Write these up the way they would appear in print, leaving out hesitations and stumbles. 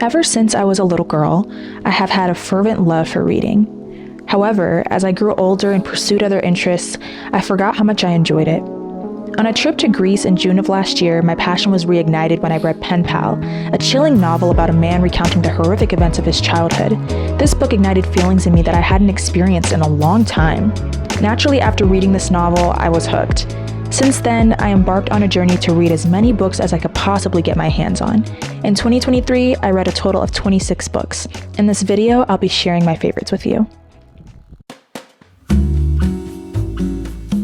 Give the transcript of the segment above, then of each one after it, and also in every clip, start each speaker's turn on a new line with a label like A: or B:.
A: Ever since I was a little girl, I have had a fervent love for reading. However, as I grew older and pursued other interests, I forgot how much I enjoyed it. On a trip to Greece in June of last year, my passion was reignited when I read Pen Pal, a chilling novel about a man recounting the horrific events of his childhood. This book ignited feelings in me that I hadn't experienced in a long time. Naturally, after reading this novel, I was hooked. Since then, I embarked on a journey to read as many books as I could possibly get my hands on. In 2023, I read a total of 26 books. In this video, I'll be sharing my favorites with you.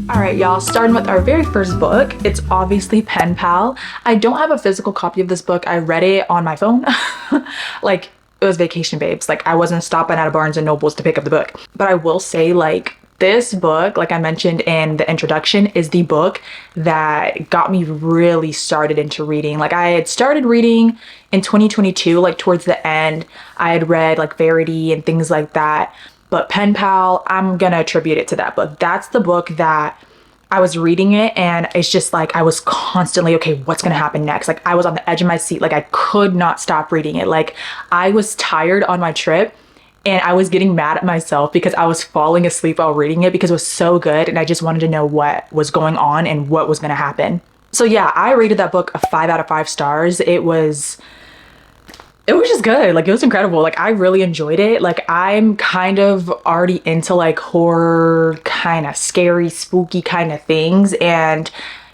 A: Alright y'all, starting with our very first book. It's obviously Pen Pal. I don't have a physical copy of this book. I read it on my phone. Like, it was Vacation Babes. Like, I wasn't stopping at a Barnes & Nobles to pick up the book. But I will say, like, this book, like I mentioned in the introduction, is the book that got me really started into reading. Like, I had started reading in 2022, like towards the end. I had read like Verity and things like that. But Pen Pal, I'm gonna attribute it to that book. That's the book that I was reading it, and it's just like I was constantly, okay, what's gonna happen next? Like, I was on the edge of my seat. Like, I could not stop reading it. Like, I was tired on my trip, and I was getting mad at myself because I was falling asleep while reading it because it was so good, and I just wanted to know what was going on and what was gonna happen. So yeah, I rated that book a 5 out of 5 stars. It was just good. Like, it was incredible. Like, I really enjoyed it. Like, I'm kind of already into like horror, kind of scary, spooky kind of things. And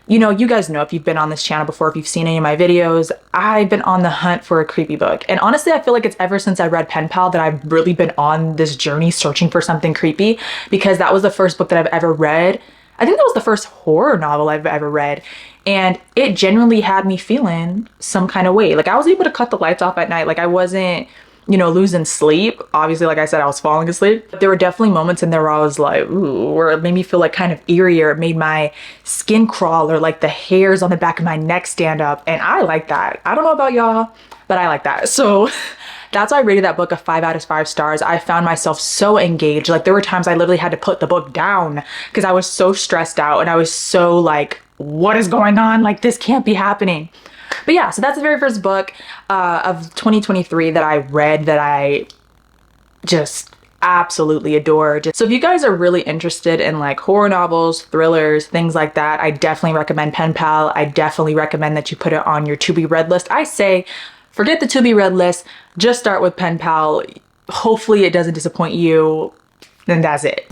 A: you know, you guys know, if you've been on this channel before, if you've seen any of my videos, I've been on the hunt for a creepy book. And honestly, I feel like it's ever since I read Pen Pal that I've really been on this journey searching for something creepy, because that was the first book that I've ever read. I think that was the first horror novel I've ever read. And it genuinely had me feeling some kind of way. Like, I was able to cut the lights off at night. Like, I wasn't, you know, losing sleep. Obviously, like I said, I was falling asleep. But there were definitely moments in there where I was like, ooh, or it made me feel like kind of eerie, or it made my skin crawl, or like the hairs on the back of my neck stand up. And I like that. I don't know about y'all, but I like that. So that's why I rated that book a 5 out of 5 stars. I found myself so engaged. Like, there were times I literally had to put the book down because I was so stressed out, and I was so like, what is going on? Like, this can't be happening. But yeah, so that's the very first book of 2023 that I read that I just absolutely adored. So if you guys are really interested in like horror novels, thrillers, things like that, I definitely recommend Pen Pal. I definitely recommend that you put it on your to be read list. I say, forget the to be read list, just start with Pen Pal. Hopefully it doesn't disappoint you, then that's it.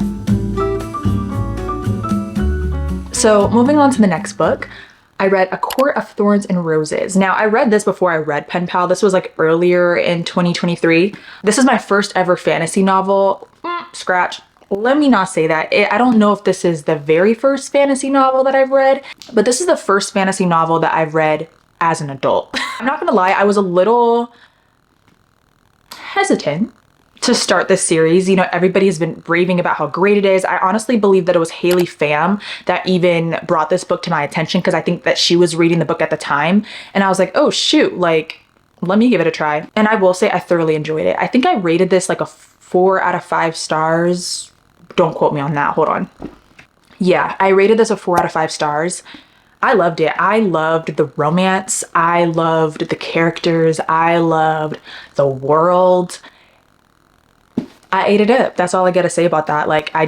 A: So moving on to the next book, I read A Court of Thorns and Roses. Now, I read this before I read Pen Pal. This was like earlier in 2023. This is my first ever fantasy novel. Scratch. Let me not say that. I don't know if this is the very first fantasy novel that I've read, but this is the first fantasy novel that I've read as an adult. I'm not gonna lie, I was a little hesitant to start this series. You know, everybody has been raving about how great it is. I honestly believe that it was Haley Pham that even brought this book to my attention, because I think that she was reading the book at the time, and I was like, oh shoot, like, let me give it a try. And I will say I thoroughly enjoyed it. I think I rated this like a 4 out of 5 stars. Don't quote me on that, hold on. Yeah, I rated this a 4 out of 5 stars. I loved it. I loved the romance. I loved the characters. I loved the world. I ate it up. That's all I gotta say about that. Like, I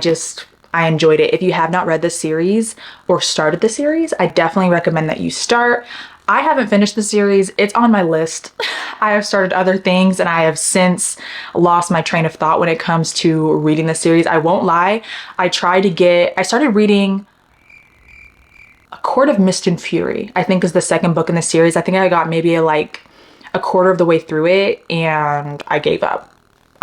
A: enjoyed it. If you have not read this series or started the series, I definitely recommend that you start. I haven't finished the series. It's on my list. I have started other things, and I have since lost my train of thought when it comes to reading the series. I won't lie. I started reading A Court of Mist and Fury, I think is the second book in the series. I think I got maybe like a quarter of the way through it, and I gave up.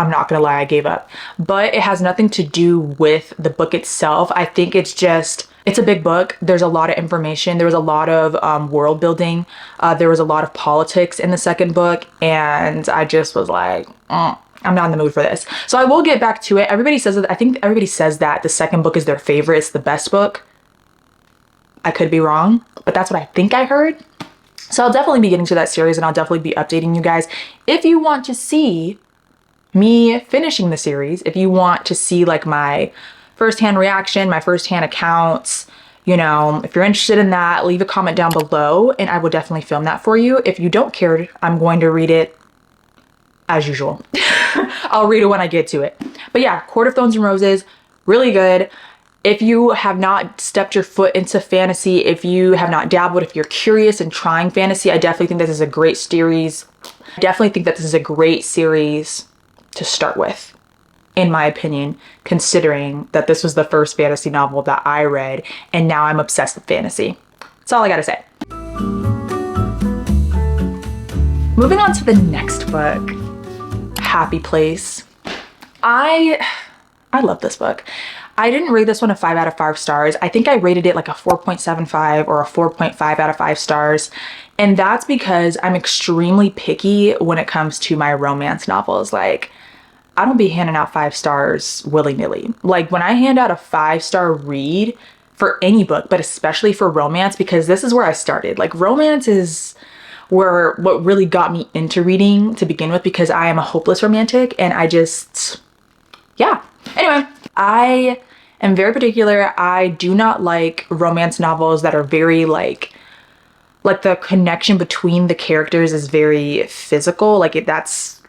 A: I'm not gonna lie, I gave up. But it has nothing to do with the book itself. I think it's a big book. There's a lot of information. There was a lot of world building. There was a lot of politics in the second book, and I just was like, I'm not in the mood for this. So I will get back to it. Everybody says that, I think everybody says that the second book is their favorite. It's the best book. I could be wrong, but that's what I think I heard. So I'll definitely be getting to that series, and I'll definitely be updating you guys. If you want to see me finishing the series, if you want to see like my firsthand reaction, my firsthand accounts, you know, if you're interested in that, leave a comment down below and I will definitely film that for you. If you don't care, I'm going to read it as usual. I'll read it when I get to it. But yeah, Court of Thorns and Roses, really good. If you have not stepped your foot into fantasy, if you have not dabbled, if you're curious and trying fantasy, I definitely think this is a great series. I definitely think that this is a great series to start with, in my opinion, considering that this was the first fantasy novel that I read, and now I'm obsessed with fantasy. That's all I gotta say. Moving on to the next book, Happy Place. I love this book. I didn't rate this one a 5 out of 5 stars. I think I rated it like a 4.75 or a 4.5 out of 5 stars. And that's because I'm extremely picky when it comes to my romance novels. Like, I don't be handing out 5 stars willy-nilly. Like, when I hand out a 5-star read for any book, but especially for romance, because this is where I started. Like, romance is where what really got me into reading to begin with, because I am a hopeless romantic, and yeah. Anyway, I am very particular. I do not like romance novels that are very like the connection between the characters is very physical. Like that's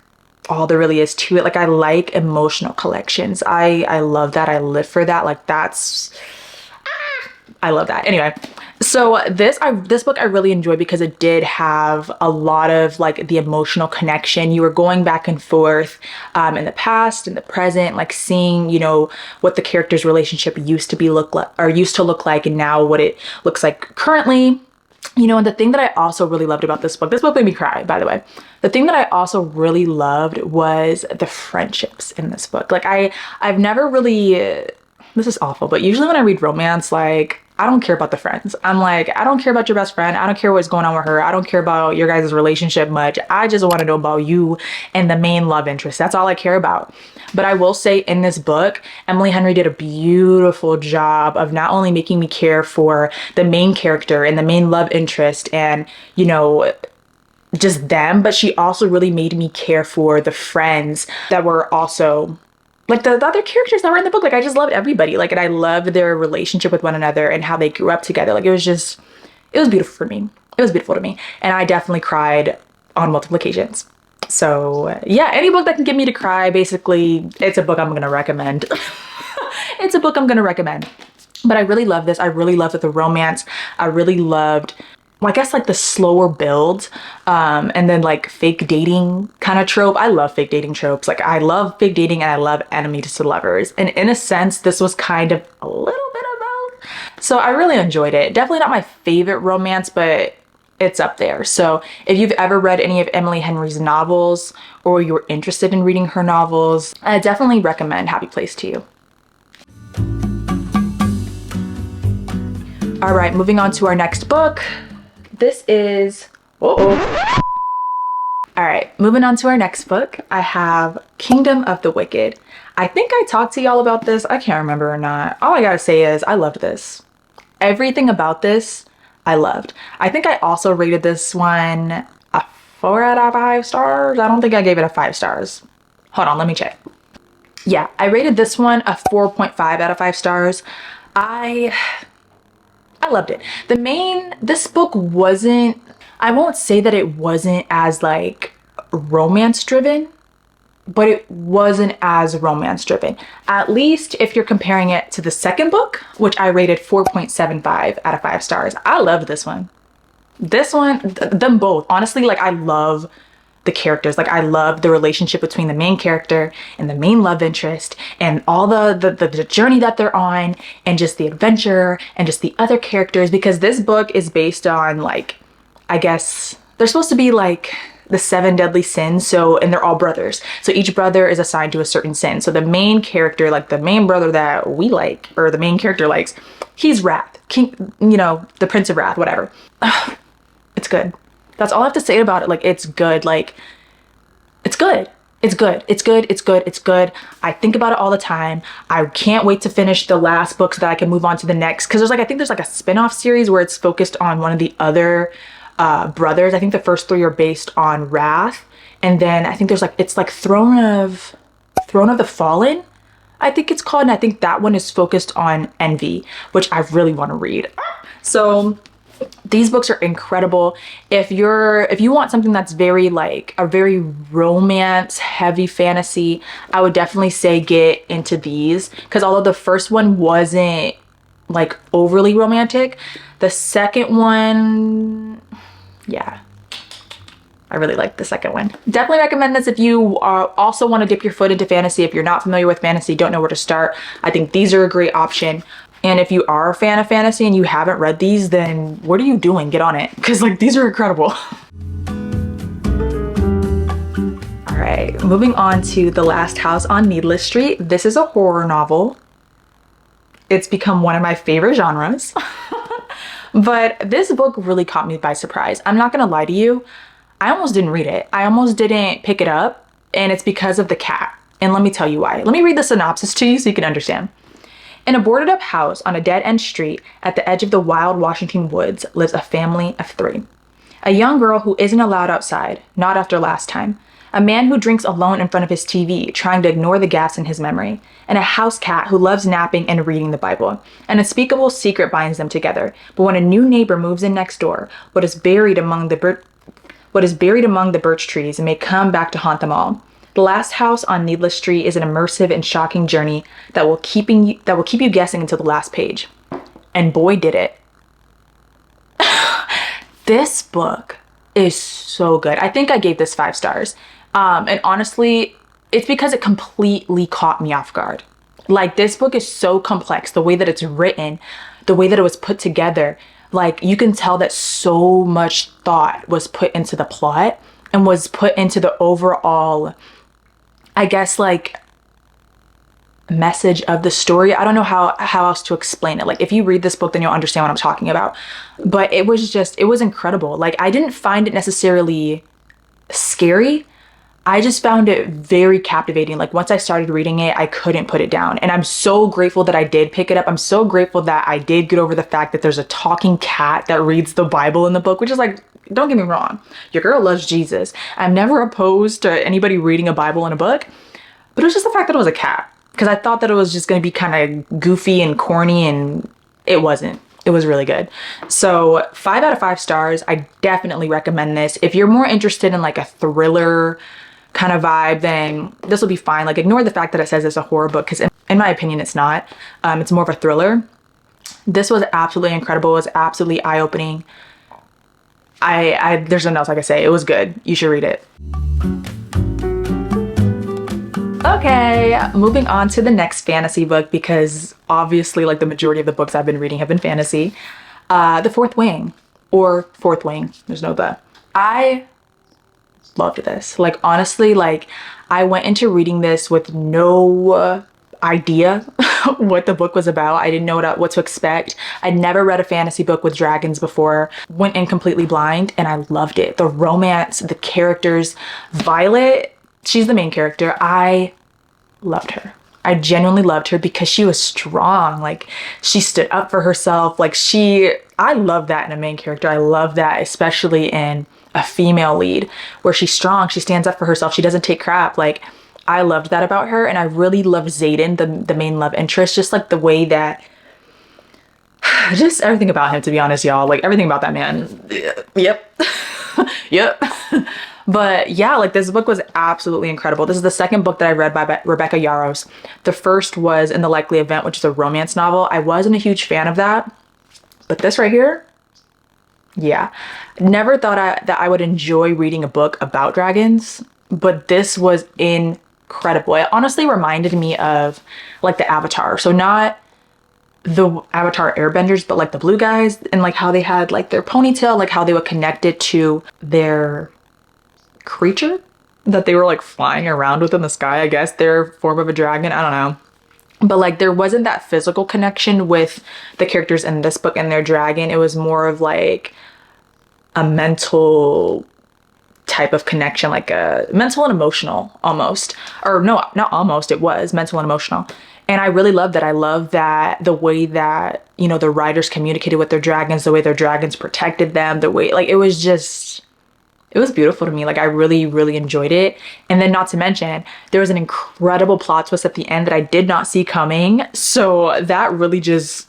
A: all there really is to it. Like I like emotional collections. I love that. I live for that. Like I love that. Anyway, so this book I really enjoyed because it did have a lot of like the emotional connection. You were going back and forth in the past, in the present, like seeing, you know, what the character's relationship used to look like, and now what it looks like currently. You know, and the thing that I also really loved about this book made me cry, by the way. The thing that I also really loved was the friendships in this book. Like I've never really, this is awful, but usually when I read romance, like I don't care about the friends. I'm like, I don't care about your best friend. I don't care what's going on with her. I don't care about your guys' relationship much. I just want to know about you and the main love interest. That's all I care about. But I will say in this book, Emily Henry did a beautiful job of not only making me care for the main character and the main love interest and, you know, just them, but she also really made me care for the friends that were also like the other characters that were in the book. Like I just loved everybody. Like, and I loved their relationship with one another and how they grew up together. Like it was beautiful for me. It was beautiful to me. And I definitely cried on multiple occasions. So yeah, any book that can get me to cry, basically, it's a book I'm going to recommend. It's a book I'm going to recommend. But I really love this. I really loved the romance. I really loved, well, I guess like the slower build, and then like fake dating kind of trope. I love fake dating tropes. Like I love fake dating and I love enemies to lovers. And in a sense, this was kind of a little bit of both. So I really enjoyed it. Definitely not my favorite romance, but it's up there. So if you've ever read any of Emily Henry's novels or you're interested in reading her novels, I definitely recommend Happy Place to you. All right, moving on to our next book. This is, all right, moving on to our next book. I have Kingdom of the Wicked. I think I talked to y'all about this. I can't remember or not. All I gotta say is I loved this. Everything about this, I loved. I think I also rated this one a 4 out of 5 stars. I don't think I gave it a 5 stars. Hold on, let me check. Yeah, I rated this one a 4.5 out of 5 stars. I loved it. This book wasn't, I won't say that it wasn't as like romance driven, but it wasn't as romance driven. At least if you're comparing it to the second book, which I rated 4.75 out of 5 stars. I loved this one. Them both. Honestly, like I love the characters. Like I love the relationship between the main character and the main love interest and all the journey that they're on and just the adventure and just the other characters, because this book is based on like, I guess they're supposed to be like the 7 deadly sins. So, and they're all brothers. So each brother is assigned to a certain sin. So the main character, like the main brother that we like, or the main character likes, he's Wrath, King, you know, the Prince of Wrath, whatever. It's good. That's all I have to say about it. Like, it's good. Like, it's good. It's good. It's good. It's good. It's good. I think about it all the time. I can't wait to finish the last book so that I can move on to the next. Cause there's like, I think there's like a spin-off series where it's focused on one of the other brothers. I think the first 3 are based on Wrath. And then I think there's like, it's like Throne of the Fallen, I think it's called. And I think that one is focused on Envy, which I really want to read. So These books are incredible. If you want something that's very like a very romance heavy fantasy, I would definitely say get into these, because although the first one wasn't like overly romantic, the second one, yeah, I really like the second one. Definitely recommend this if you also want to dip your foot into fantasy. If you're not familiar with fantasy, don't know where to start, I think these are a great option. And if you are a fan of fantasy and you haven't read these, then what are you doing? Get on it, because like these are incredible. All right, moving on to The Last House on Needless Street. This is a horror novel. It's become one of my favorite genres. But this book really caught me by surprise. I'm not gonna lie to you. I almost didn't read it. I almost didn't pick it up, and it's because of the cat. And let me tell you why. Let me read the synopsis to you so you can understand. In a boarded up house on a dead-end street at the edge of the wild Washington woods lives a family of 3. A young girl who isn't allowed outside, not after last time. A man who drinks alone in front of his TV, trying to ignore the gaps in his memory. And a house cat who loves napping and reading the Bible. An unspeakable secret binds them together. But when a new neighbor moves in next door, what is buried among the birch trees may come back to haunt them all. The Last House on Needless Street is an immersive and shocking journey that will keep you guessing until the last page. And boy, did it. This book is so good. I think I gave this 5 stars. And honestly, it's because it completely caught me off guard. Like, this book is so complex. The way that it's written, the way that it was put together, like, you can tell that so much thought was put into the plot and was put into the overall, I guess, like, message of the story. I don't know how else to explain it. Like, if you read this book, then you'll understand what I'm talking about. But it was incredible. Like, I didn't find it necessarily scary. I just found it very captivating. Like, once I started reading it, I couldn't put it down. And I'm so grateful that I did pick it up. I'm so grateful that I did get over the fact that there's a talking cat that reads the Bible in the book, which is like, don't get me wrong, your girl loves Jesus. I'm never opposed to anybody reading a Bible in a book, but it was just the fact that it was a cat. Because I thought that it was just going to be kind of goofy and corny, and it wasn't. It was really good. So 5 out of 5 stars. I definitely recommend this. If you're more interested in like a thriller kind of vibe, then this will be fine. Like, ignore the fact that it says it's a horror book, because in my opinion, it's not. It's more of a thriller. This was absolutely incredible. It was absolutely eye-opening. There's nothing else I can say. It was good. You should read it. Okay, moving on to the next fantasy book, because obviously, like, the majority of the books I've been reading have been fantasy. The Fourth Wing, or Fourth Wing. There's no the. I loved this. Like, honestly, like, I went into reading this with no idea what the book was about. I didn't know what to expect. I'd never read a fantasy book with dragons before. Went in completely blind, and I loved it. The romance, the characters. Violet, she's the main character. I loved her. I genuinely loved her because she was strong. Like, she stood up for herself. Like, I love that in a main character. I love that, especially in a female lead, where she's strong, she stands up for herself, she doesn't take crap. Like, I loved that about her. And I really love Xaden, the main love interest, just like the way that, just everything about him, to be honest, y'all. Like, everything about that man. Yep. Yep. But yeah, like, this book was absolutely incredible. This is the second book that I read by Rebecca Yarros. The first was In the Likely Event, which is a romance novel. I wasn't a huge fan of that, but this right here, yeah. Never thought that I would enjoy reading a book about dragons, but this was incredible. It honestly reminded me of like the Avatar. So not the Avatar airbenders, but like the blue guys, and like how they had like their ponytail, like how they would connect it to their creature that they were like flying around with in the sky. I guess their form of a dragon. I don't know. But like, there wasn't that physical connection with the characters in this book and their dragon. It was more of like a mental type of connection, like a mental and emotional almost. Or no, not almost, it was mental and emotional. And I really love that. I love that the way that, you know, the writers communicated with their dragons, the way their dragons protected them, the way, like, it was beautiful to me. Like, I really, really enjoyed it. And then, not to mention, there was an incredible plot twist at the end that I did not see coming. So that really just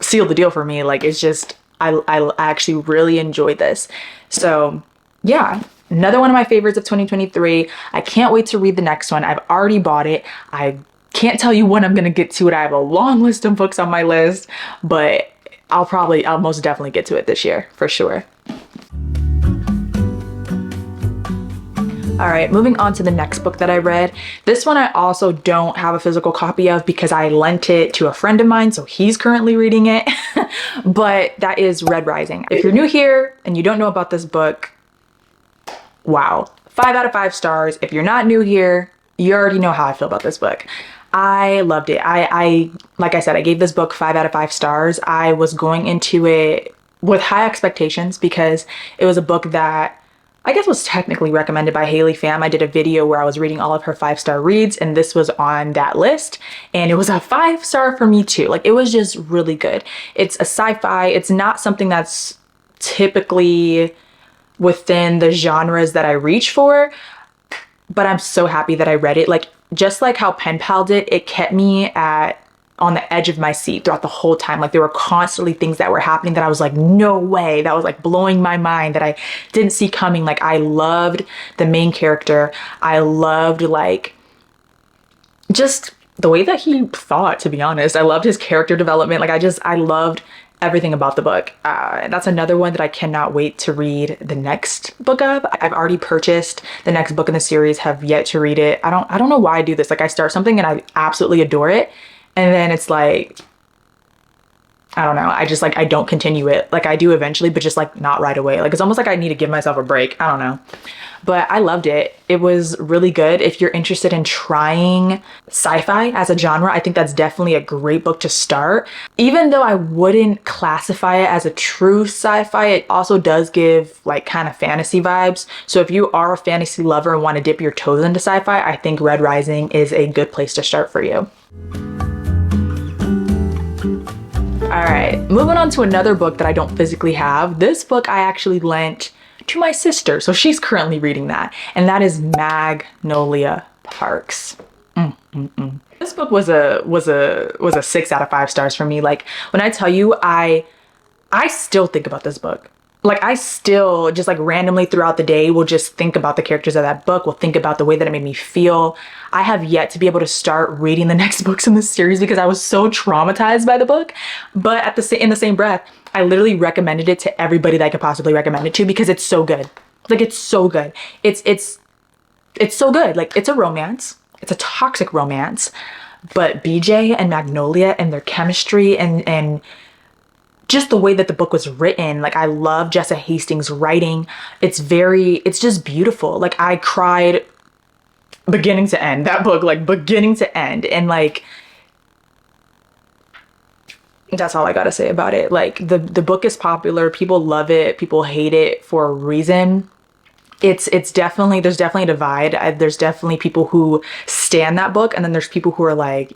A: sealed the deal for me. Like, it's just I actually really enjoyed this. So yeah, another one of my favorites of 2023. I can't wait to read the next one. I've already bought it. I can't tell you when I'm gonna get to it. I have a long list of books on my list, but I'll most definitely get to it this year for sure. All right, moving on to the next book that I read. This one I also don't have a physical copy of because I lent it to a friend of mine, so he's currently reading it. But that is Red Rising. If you're new here and you don't know about this book, wow. 5 out of 5 stars. If you're not new here, you already know how I feel about this book. I loved it. I like I said, I gave this book 5 out of 5 stars. I was going into it with high expectations because it was a book that I guess was technically recommended by Haley Pham. I did a video where I was reading all of her 5-star reads, and this was on that list, and it was a 5-star for me too. Like, it was just really good. It's a sci-fi. It's not something that's typically within the genres that I reach for, but I'm so happy that I read it. Like, just like how Pen Pal did, it kept me on the edge of my seat throughout the whole time. Like, there were constantly things that were happening that I was like, no way, that was like blowing my mind, that I didn't see coming. Like, I loved the main character. I loved like just the way that he thought, to be honest. I loved his character development. Like, I loved everything about the book. And that's another one that I cannot wait to read the next book of. I've already purchased the next book in the series, have yet to read it. I don't know why I do this. Like, I start something and I absolutely adore it, and then it's like, I don't know, I don't continue it. Like, I do eventually, but just like not right away. Like, it's almost like I need to give myself a break. I don't know. But I loved it. It was really good. If you're interested in trying sci-fi as a genre, I think that's definitely a great book to start. Even though I wouldn't classify it as a true sci-fi, it also does give like kind of fantasy vibes. So if you are a fantasy lover and want to dip your toes into sci-fi, I think Red Rising is a good place to start for you. All right, moving on to another book that I don't physically have. This book I actually lent to my sister, so she's currently reading that, and that is Noia Parks. This book was a 6 out of 5 stars for me. Like, when I tell you, I still think about this book. Like, I still just like randomly throughout the day will just think about the characters of that book, will think about the way that it made me feel. I have yet to be able to start reading the next books in the series because I was so traumatized by the book. But in the same breath, I literally recommended it to everybody that I could possibly recommend it to because it's so good. Like, it's so good. It's so good. Like, it's a romance. It's a toxic romance. But BJ and Magnolia and their chemistry and just the way that the book was written, like, I love Jessa Hastings' writing. It's just beautiful. Like, I cried beginning to end. That book, like, beginning to end. And like, that's all I gotta say about it. Like, the book is popular. People love it. People hate it for a reason. There's definitely a divide. There's definitely people who stan that book, and then there's people who are like,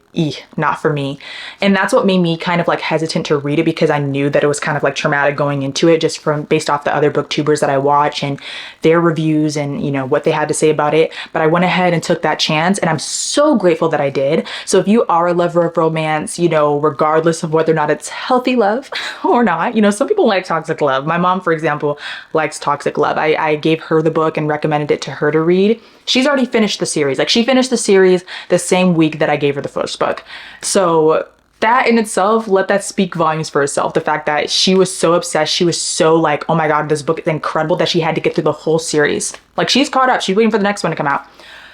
A: not for me. And that's what made me kind of like hesitant to read it, because I knew that it was kind of like traumatic going into it, just based off the other booktubers that I watch and their reviews and, you know, what they had to say about it. But I went ahead and took that chance, and I'm so grateful that I did. So if you are a lover of romance, you know, regardless of whether or not it's healthy love or not, you know, some people like toxic love. My mom, for example, likes toxic love. I gave her the book and recommended it to her to read. She's already finished the series. Like, she finished the series the same week that I gave her the first book. So that in itself, let that speak volumes for itself. The fact that she was so obsessed, she was so like, oh my God, this book is incredible, that she had to get through the whole series. Like, she's caught up. She's waiting for the next one to come out.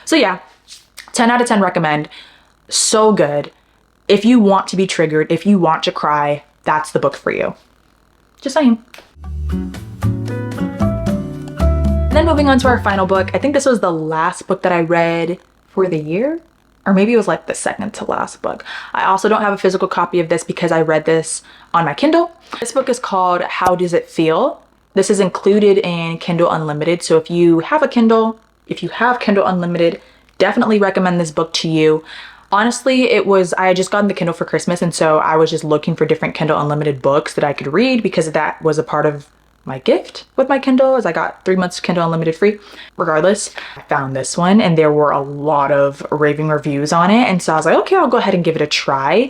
A: So yeah, 10 out of 10 recommend. So good. If you want to be triggered, if you want to cry, that's the book for you. Just saying. Then moving on to our final book. I think this was the last book that I read for the year, or maybe it was like the second to last book. I also don't have a physical copy of this because I read this on my Kindle. This book is called How Does It Feel? This is included in Kindle Unlimited. So if you have a Kindle, if you have Kindle Unlimited, definitely recommend this book to you. Honestly, I had just gotten the Kindle for Christmas, and so I was just looking for different Kindle Unlimited books that I could read, because that was a part of my gift with my Kindle, as I got 3 months Kindle Unlimited free. Regardless, I found this one, and there were a lot of raving reviews on it, and so I was like, okay, I'll go ahead and give it a try.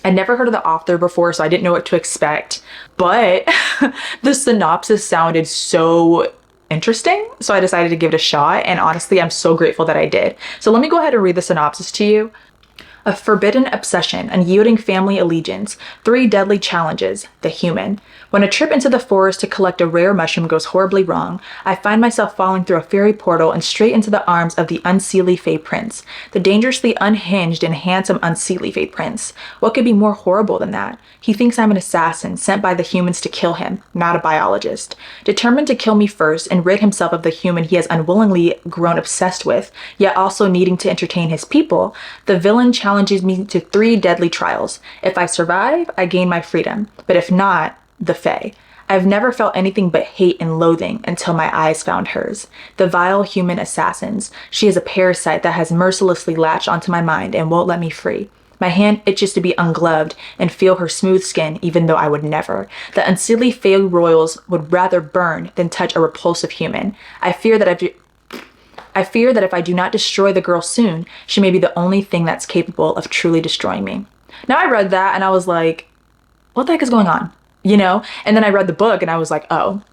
A: I'd never heard of the author before, so I didn't know what to expect, but the synopsis sounded so interesting, so I decided to give it a shot, and honestly, I'm so grateful that I did. So let me go ahead and read the synopsis to you. A forbidden obsession, unyielding family allegiance, 3 deadly challenges, the human. When a trip into the forest to collect a rare mushroom goes horribly wrong, I find myself falling through a fairy portal and straight into the arms of the unseelie Fey Prince, the dangerously unhinged and handsome unseelie Fey Prince. What could be more horrible than that? He thinks I'm an assassin sent by the humans to kill him, not a biologist. Determined to kill me first and rid himself of the human he has unwillingly grown obsessed with, yet also needing to entertain his people, the villain challenges me to 3 deadly trials. If I survive, I gain my freedom, but if not, the Fae. I've never felt anything but hate and loathing until my eyes found hers. The vile human assassins. She is a parasite that has mercilessly latched onto my mind and won't let me free. My hand itches to be ungloved and feel her smooth skin, even though I would never. The unseelie Fae royals would rather burn than touch a repulsive human. I fear that if I do not destroy the girl soon, she may be the only thing that's capable of truly destroying me. Now I read that and I was like, what the heck is going on? You know? And then I read the book and I was like, oh.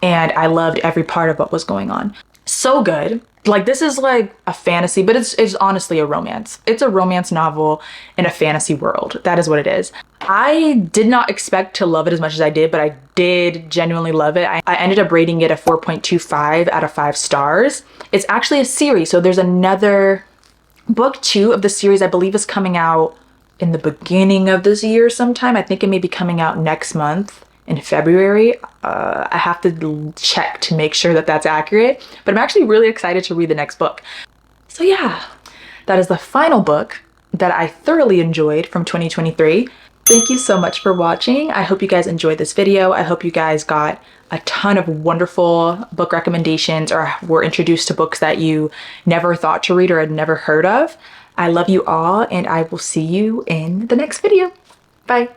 A: And I loved every part of what was going on. So good. Like, this is like a fantasy, but it's honestly a romance. It's a romance novel in a fantasy world. That is what it is. I did not expect to love it as much as I did, but I did genuinely love it. I ended up rating it a 4.25 out of 5 stars. It's actually a series, so there's another book 2 of the series I believe is coming out in the beginning of this year sometime. I think it may be coming out next month in February. I have to check to make sure that that's accurate, but I'm actually really excited to read the next book. So yeah, that is the final book that I thoroughly enjoyed from 2023. Thank you so much for watching. I hope you guys enjoyed this video. I hope you guys got a ton of wonderful book recommendations or were introduced to books that you never thought to read or had never heard of. I love you all, and I will see you in the next video. Bye.